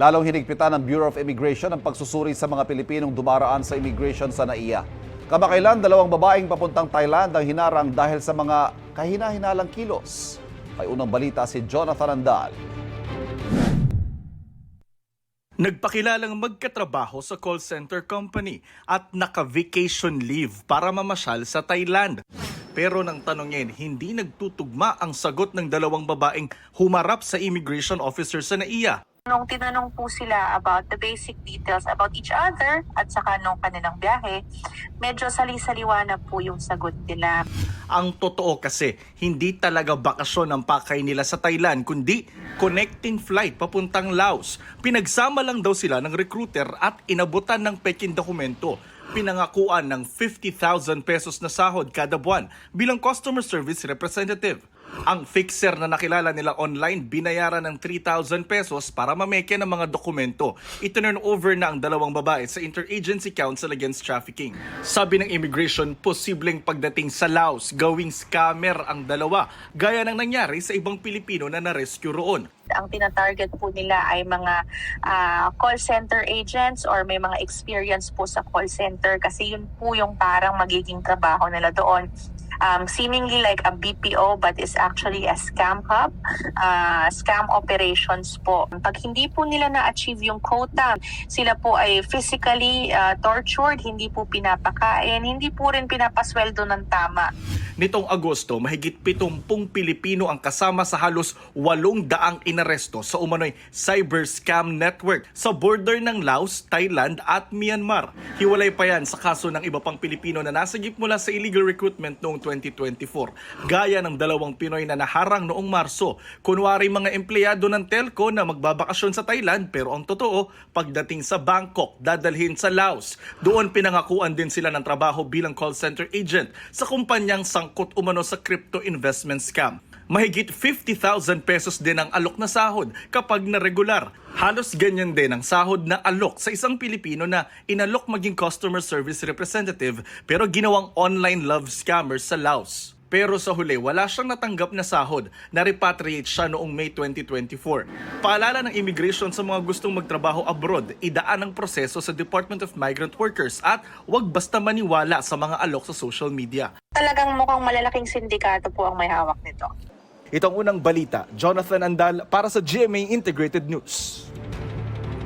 Lalong hinigpitan ng Bureau of Immigration ang pagsusuri sa mga Pilipinong dumaraan sa immigration sa NAIA. Kamakailan, 2 babaeng papuntang Thailand ang hinarang dahil sa mga kahina-hinalang kilos. May unang balita si Jonathan Andal. Nagpakilalang magkatrabaho sa call center company at naka-vacation leave para mamasyal sa Thailand. Pero nang tanongin, hindi nagtutugma ang sagot ng 2 babaeng humarap sa immigration officer sa NAIA. Nung tinanong po sila about the basic details about each other at saka nung kanilang biyahe, medyo sali-saliwa na po yung sagot nila. Ang totoo kasi, hindi talaga bakasyon ang pakay nila sa Thailand, kundi connecting flight papuntang Laos. Pinagsama lang daw sila ng recruiter at inabutan ng peking dokumento. Pinangakuan ng 50,000 pesos na sahod kada buwan bilang customer service representative. Ang fixer na nakilala nila online binayaran ng 3,000 pesos para mameke ng mga dokumento. Itinurn over na ang 2 babae sa Interagency Council Against Trafficking. Sabi ng immigration, posibleng pagdating sa Laos, gawing scammer ang 2, gaya ng nangyari sa ibang Pilipino na na-rescue roon. Ang tinatarget po nila ay mga call center agents or may mga experience po sa call center kasi yun po yung parang magiging trabaho nila doon. Seemingly like a BPO but is actually a scam hub, scam operations po. Pag hindi po nila na-achieve yung quota, sila po ay physically tortured, hindi po pinapakain, hindi po rin pinapasweldo ng tama. Nitong Agosto, mahigit 70 Pilipino ang kasama sa halos 800 inaresto sa umano'y cyber scam network sa border ng Laos, Thailand at Myanmar. Hiwalay pa yan sa kaso ng iba pang Pilipino na nasagip mula sa illegal recruitment noong 2024. Gaya ng 2 Pinoy na naharang noong Marso. Kunwari mga empleyado ng telco na magbabakasyon sa Thailand pero ang totoo, pagdating sa Bangkok, dadalhin sa Laos. Doon pinangakuan din sila ng trabaho bilang call center agent sa kumpanyang sangkot umano sa crypto investment scam. Mahigit 50,000 pesos din ang alok na sahod kapag na regular. Halos ganyan din ang sahod na alok sa isang Pilipino na inalok maging customer service representative pero ginawang online love scammer sa Laos. Pero sa huli, wala siyang natanggap na sahod. Na-repatriate siya noong May 2024. Paalala ng immigration sa mga gustong magtrabaho abroad, idaan ang proseso sa Department of Migrant Workers at huwag basta maniwala sa mga alok sa social media. Talagang mukhang malalaking sindikato po ang may hawak nito. Itong unang balita, Jonathan Andal para sa GMA Integrated News.